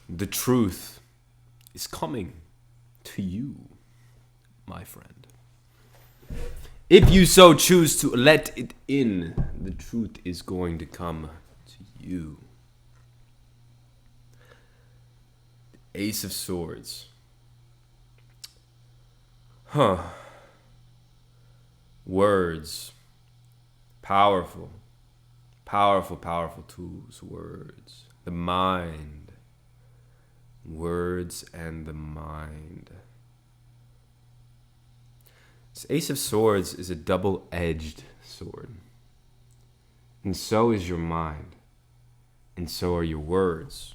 The truth is coming to you, my friend. If you so choose to let it in, the truth is going to come to you. Ace of Swords. Words. Powerful. Powerful, powerful tools. Words. The mind. Words and the mind. This Ace of Swords is a double-edged sword. And so is your mind. And so are your words.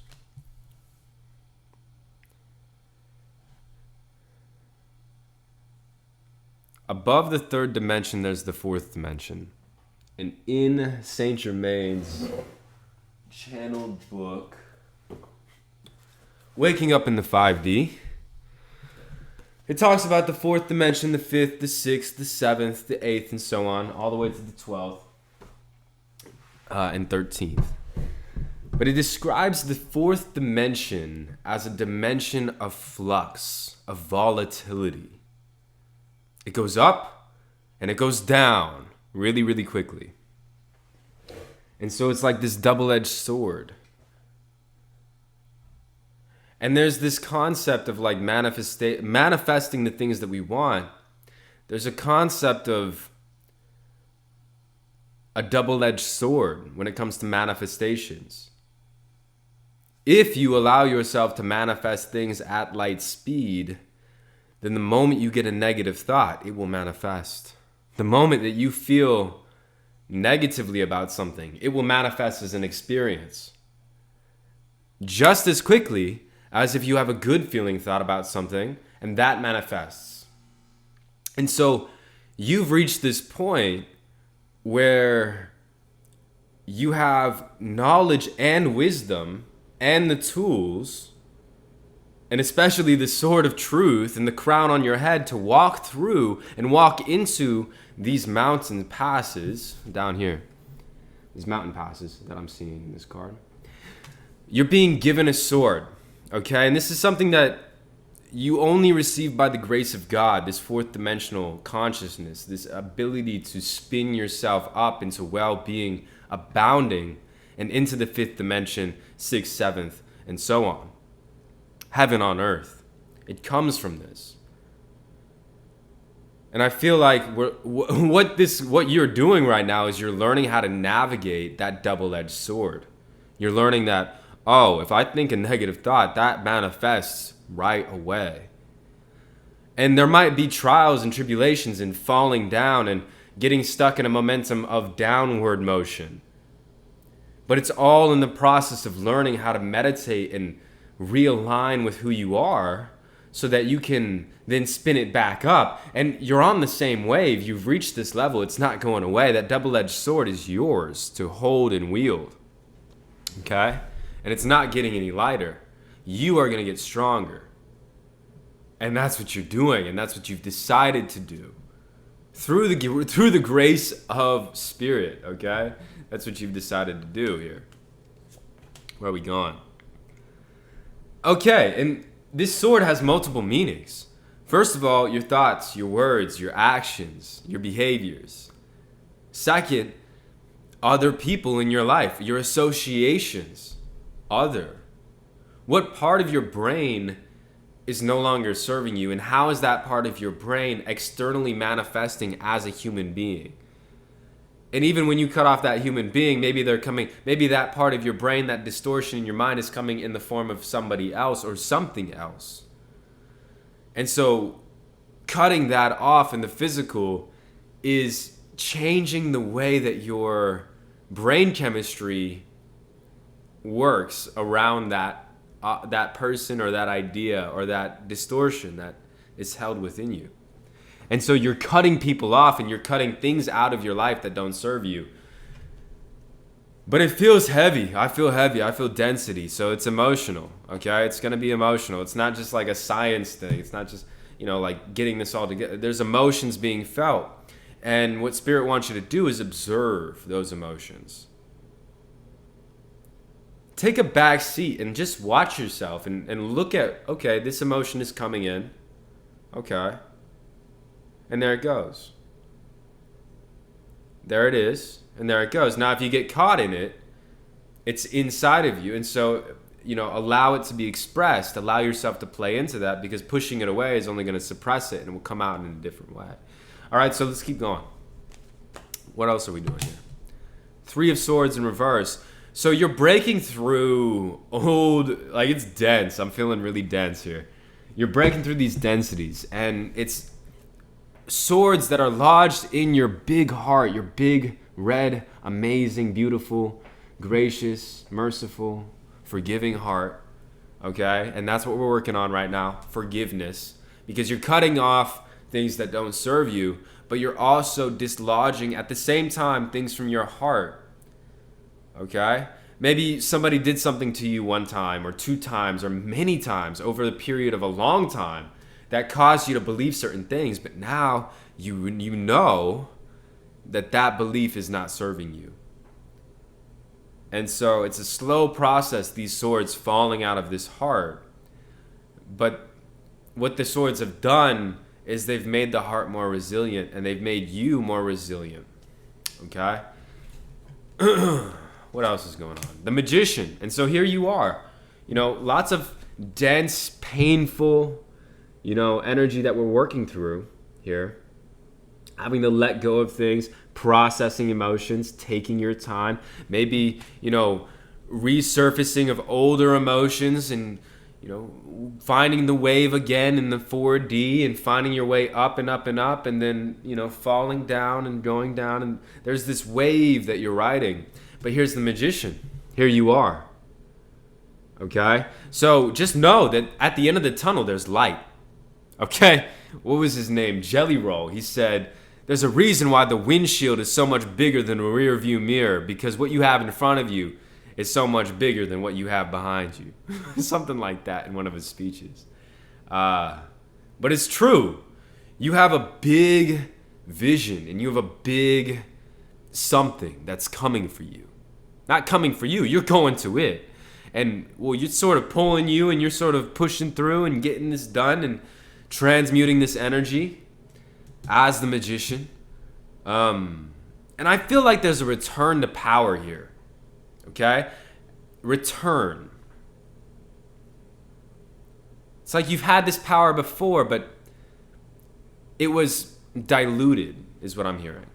Above the third dimension, there's the fourth dimension. And in Saint Germain's channeled book, Waking Up in the 5D, it talks about the fourth dimension, the fifth, the sixth, the seventh, the eighth, and so on, all the way to the 12th and 13th. But it describes the fourth dimension as a dimension of flux, of volatility. It goes up and it goes down really, really quickly. And so it's like this double-edged sword. And there's this concept of like manifesting the things that we want. There's a concept of a double-edged sword when it comes to manifestations. If you allow yourself to manifest things at light speed, then the moment you get a negative thought, it will manifest. The moment that you feel negatively about something, it will manifest as an experience. Just as quickly as if you have a good feeling thought about something, and that manifests. And so you've reached this point where you have knowledge and wisdom and the tools, and especially the sword of truth and the crown on your head to walk through and walk into these mountain passes down here. These mountain passes that I'm seeing in this card. You're being given a sword, okay? And this is something that you only receive by the grace of God, this fourth dimensional consciousness, this ability to spin yourself up into well-being, abounding, and into the fifth dimension, sixth, seventh, and so on. Heaven on earth. It comes from this. And I feel like what you're doing right now is you're learning how to navigate that double-edged sword. You're learning that, oh, if I think a negative thought, that manifests right away. And there might be trials and tribulations and falling down and getting stuck in a momentum of downward motion. But it's all in the process of learning how to meditate and realign with who you are so that you can then spin it back up. And you're on the same wave. You've reached this level. It's not going away. That double-edged sword is yours to hold and wield. Okay? And it's not getting any lighter. You are going to get stronger. And that's what you're doing. And that's what you've decided to do. Through the grace of Spirit. Okay? That's what you've decided to do here. Where are we going? Okay, and this sword has multiple meanings. First of all, your thoughts, your words, your actions, your behaviors. Second, other people in your life, your associations. Other. What part of your brain is no longer serving you, and how is that part of your brain externally manifesting as a human being? And even when you cut off that human being, maybe that part of your brain, that distortion in your mind is coming in the form of somebody else or something else. And so cutting that off in the physical is changing the way that your brain chemistry works around that person or that idea or that distortion that is held within you. And so you're cutting people off and you're cutting things out of your life that don't serve you. But it feels heavy. I feel heavy. I feel density. So it's emotional, okay? It's going to be emotional. It's not just like a science thing. It's not just, like getting this all together. There's emotions being felt. And what Spirit wants you to do is observe those emotions. take a back seat and just watch yourself and look at, okay, this emotion is coming in. Okay. And there it goes. There it is. And there it goes. Now, if you get caught in it, it's inside of you. And so, allow it to be expressed. Allow yourself to play into that, because pushing it away is only going to suppress it and it will come out in a different way. All right, so let's keep going. What else are we doing here? 3 of Swords in reverse. So you're breaking through old, like it's dense. I'm feeling really dense here. You're breaking through these densities, and it's swords that are lodged in your big heart, your big, red, amazing, beautiful, gracious, merciful, forgiving heart. Okay? And that's what we're working on right now, forgiveness. Because you're cutting off things that don't serve you, but you're also dislodging at the same time things from your heart. Okay? Maybe somebody did something to you one time or 2 times or many times over the period of a long time that caused you to believe certain things, but now you know that belief is not serving you. And so it's a slow process, these swords falling out of this heart. But what the swords have done is they've made the heart more resilient, and they've made you more resilient. Okay? What else is going on? The Magician. And so here you are. Lots of dense, painful, energy that we're working through here. Having to let go of things, processing emotions, taking your time. Maybe, resurfacing of older emotions and, finding the wave again in the 4D and finding your way up and up and up, and then, falling down and going down. And there's this wave that you're riding. But here's the Magician. Here you are. Okay? So just know that at the end of the tunnel, there's light. Okay? What was his name? Jelly Roll. He said, there's a reason why the windshield is so much bigger than a rear view mirror, because what you have in front of you is so much bigger than what you have behind you. Something like that in one of his speeches. But it's true. You have a big vision, and you have a big something that's coming for you. Not coming for you, you're going to it. And you're sort of pulling you, and you're sort of pushing through and getting this done and transmuting this energy as the Magician. And I feel like there's a return to power here. Okay? Return. It's like you've had this power before, but it was diluted, is what I'm hearing.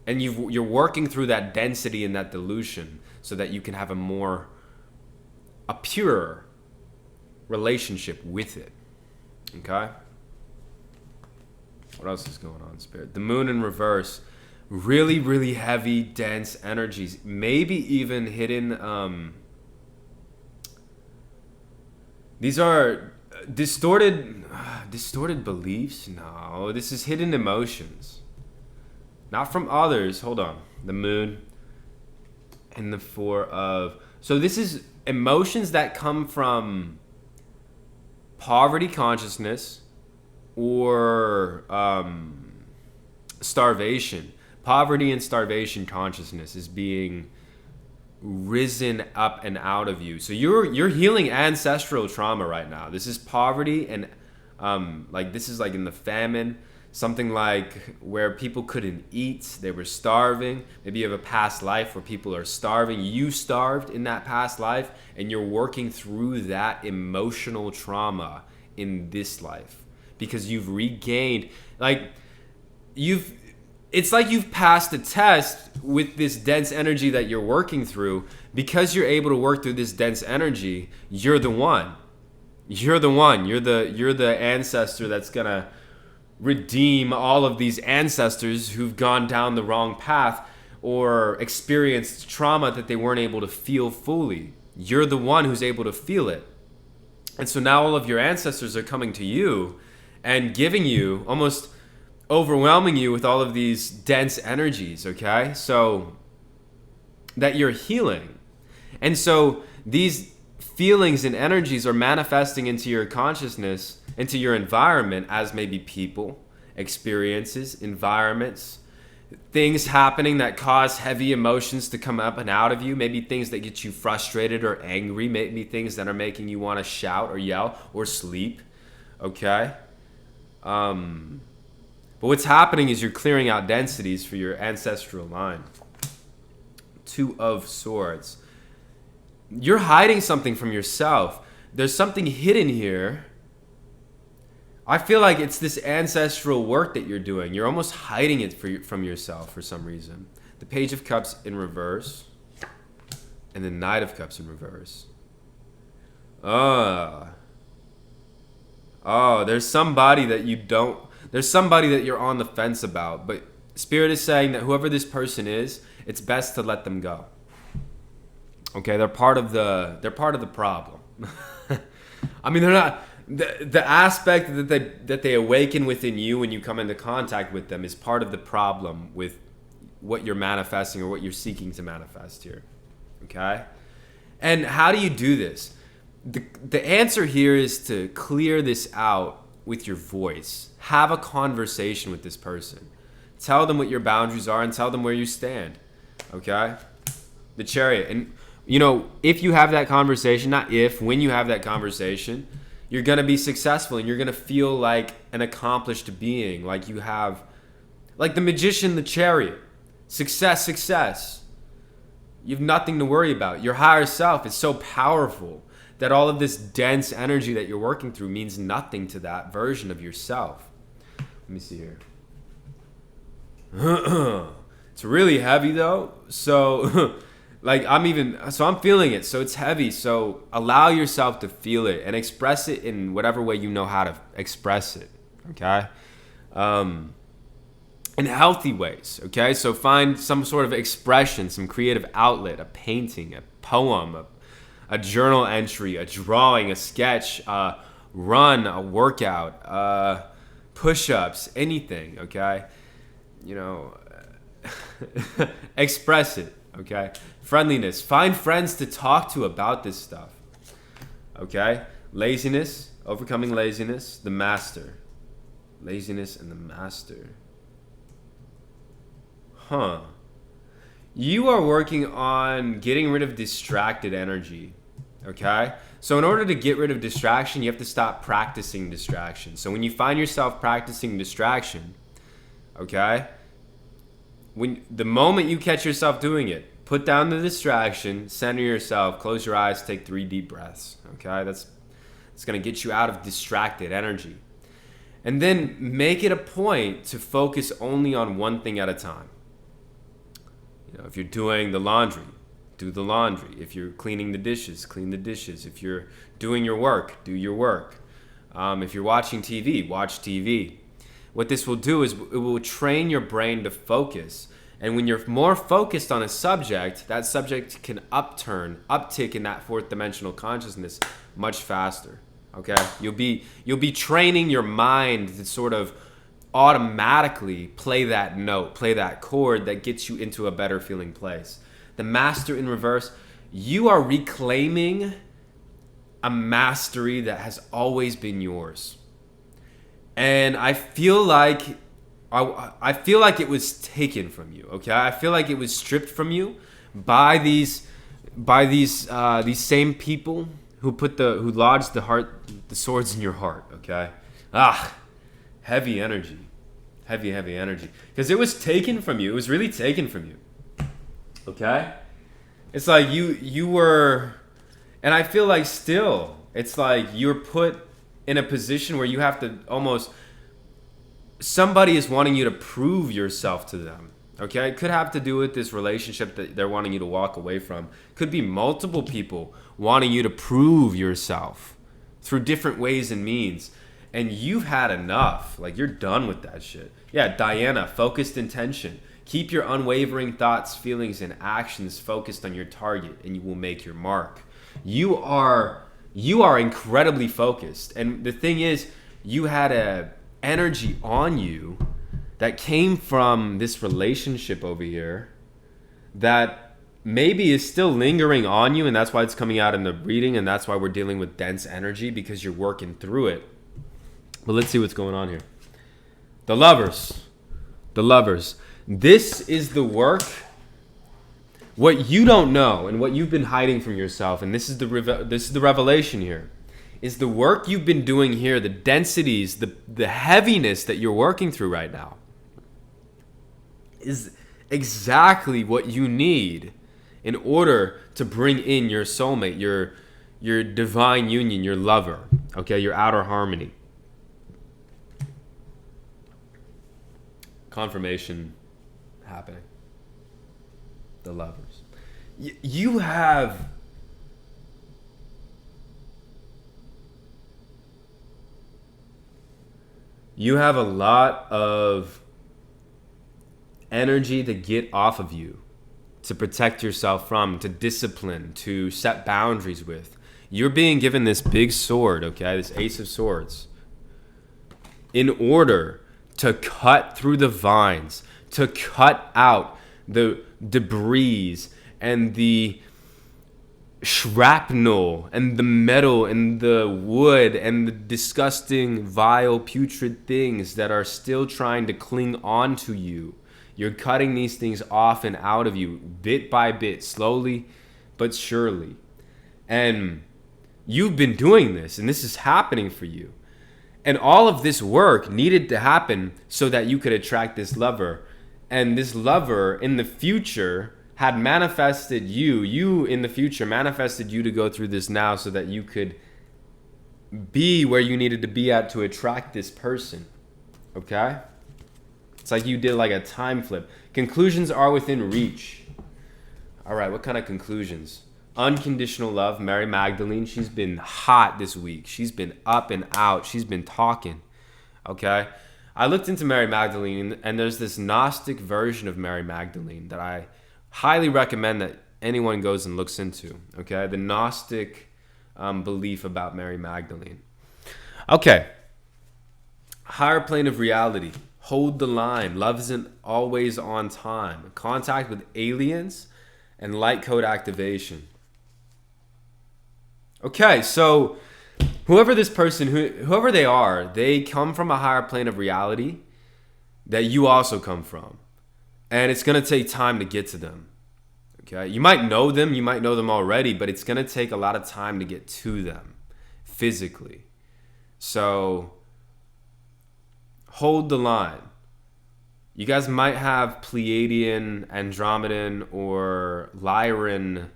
And you're working through that density and that dilution so that you can have a purer relationship with it. Okay? What else is going on, Spirit? The Moon in reverse. Really, really heavy, dense energies. Maybe even hidden... these are distorted beliefs? No, this is hidden emotions. Not from others. Hold on. The Moon and the 4 of... So this is emotions that come from poverty consciousness or starvation. Poverty and starvation consciousness is being risen up and out of you. So you're healing ancestral trauma right now. This is poverty and this is like in the famine. Something like where people couldn't eat, they were starving. Maybe you have a past life where people are starving. You starved in that past life, and you're working through that emotional trauma in this life because you've regained, it's like you've passed a test with this dense energy that you're working through. Because you're able to work through this dense energy, you're the one. You're the one. You're the ancestor that's gonna redeem all of these ancestors who've gone down the wrong path or experienced trauma that they weren't able to feel fully. You're the one who's able to feel it. And so now all of your ancestors are coming to you and giving you, almost overwhelming you with all of these dense energies, okay? So that you're healing. And so these feelings and energies are manifesting into your consciousness, into your environment as maybe people, experiences, environments, things happening that cause heavy emotions to come up and out of you. Maybe things that get you frustrated or angry. Maybe things that are making you want to shout or yell or sleep. Okay? But what's happening is you're clearing out densities for your ancestral line. 2 of Swords. You're hiding something from yourself. There's something hidden here. I feel like it's this ancestral work that you're doing. You're almost hiding it from yourself for some reason. The Page of Cups in reverse. And the Knight of Cups in reverse. There's somebody that there's somebody that you're on the fence about. But Spirit is saying that whoever this person is, it's best to let them go. Okay, they're part of the problem. I mean, they're not... The aspect that they awaken within you when you come into contact with them is part of the problem with what you're manifesting or what you're seeking to manifest here. Okay? And how do you do this? The answer here is to clear this out with your voice. Have a conversation with this person. Tell them what your boundaries are and tell them where you stand. Okay? The Chariot. And, if you have that conversation, not if, when you have that conversation, you're going to be successful and you're going to feel like an accomplished being. Like you have, like the Magician, the Chariot. Success. You have nothing to worry about. Your higher self is so powerful that all of this dense energy that you're working through means nothing to that version of yourself. Let me see here. It's really heavy though. So... I'm feeling it, so it's heavy. So allow yourself to feel it and express it in whatever way you know how to express it, okay? In healthy ways, okay? So find some sort of expression, some creative outlet, a painting, a poem, a journal entry, a drawing, a sketch, a run, a workout, push-ups, anything, okay? Express it. Okay? Friendliness. Find friends to talk to about this stuff. Okay? Laziness. Overcoming laziness. The Master. Laziness and the Master. You are working on getting rid of distracted energy. Okay? So in order to get rid of distraction, you have to stop practicing distraction. So when you find yourself practicing distraction, okay? The moment you catch yourself doing it, put down the distraction, center yourself, close your eyes, take 3 deep breaths. Okay, it's going to get you out of distracted energy. And then make it a point to focus only on one thing at a time. If you're doing the laundry, do the laundry. If you're cleaning the dishes, clean the dishes. If you're doing your work, do your work. If you're watching TV, watch TV. What this will do is it will train your brain to focus. And when you're more focused on a subject, that subject can uptick in that 4th dimensional consciousness much faster. Okay? You'll be training your mind to sort of automatically play that note, play that chord that gets you into a better feeling place. The Master in reverse, you are reclaiming a mastery that has always been yours. And I feel like it was taken from you. Okay, I feel like it was stripped from you by these same people who lodged the swords in your heart. Okay, heavy energy, heavy energy, because it was taken from you. It was really taken from you. Okay, it's like you were, and I feel like still, it's like you're put in a position where you have to somebody is wanting you to prove yourself to them. Okay? It could have to do with this relationship that they're wanting you to walk away from. Could be multiple people wanting you to prove yourself through different ways and means. And you've had enough. Like, you're done with that shit. Yeah, Diana, focused intention. Keep your unwavering thoughts, feelings, and actions focused on your target, and you will make your mark. You are incredibly focused. And the thing is, you had a energy on you that came from this relationship over here that maybe is still lingering on you, and that's why it's coming out in the reading, and that's why we're dealing with dense energy, because you're working through it. But let's see what's going on here. The lovers. This is the work. What you don't know and what you've been hiding from yourself, and this is the revelation here, is the work you've been doing here, the densities, the heaviness that you're working through right now is exactly what you need in order to bring in your soulmate, your divine union, your lover, okay, your outer harmony. Confirmation happening. The lovers. You have a lot of energy to get off of you, to protect yourself from, to discipline, to set boundaries with. You're being given this big sword, okay, this Ace of Swords, in order to cut through the vines, to cut out the debris and the shrapnel and the metal and the wood and the disgusting, vile, putrid things that are still trying to cling on to you. You're cutting these things off and out of you bit by bit, slowly but surely. And you've been doing this, and this is happening for you. And all of this work needed to happen so that you could attract this lover. And this lover in the future had manifested you in the future manifested you to go through this now so that you could be where you needed to be at to attract this person. Okay? It's like you did like a time flip. Conclusions are within reach. All right, what kind of conclusions? Unconditional love, Mary Magdalene. She's been hot this week. She's been up and out. She's been talking. Okay? I looked into Mary Magdalene, and there's this Gnostic version of Mary Magdalene that I highly recommend that anyone goes and looks into. Okay? The Gnostic belief about Mary Magdalene. Okay. Higher plane of reality. Hold the line. Love isn't always on time. Contact with aliens and light code activation. Okay, so whoever this person, whoever they are, they come from a higher plane of reality that you also come from. And it's going to take time to get to them. Okay? You might know them already, but it's going to take a lot of time to get to them physically. So hold the line. You guys might have Pleiadian, Andromedan, or Lyran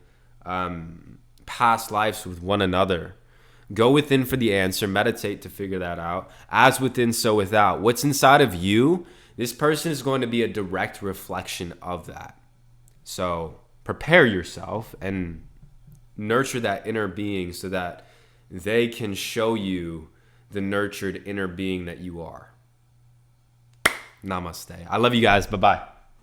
past lives with one another. Go within for the answer. Meditate to figure that out. As within, so without. What's inside of you, this person is going to be a direct reflection of that. So prepare yourself and nurture that inner being so that they can show you the nurtured inner being that you are. Namaste. I love you guys. Bye-bye.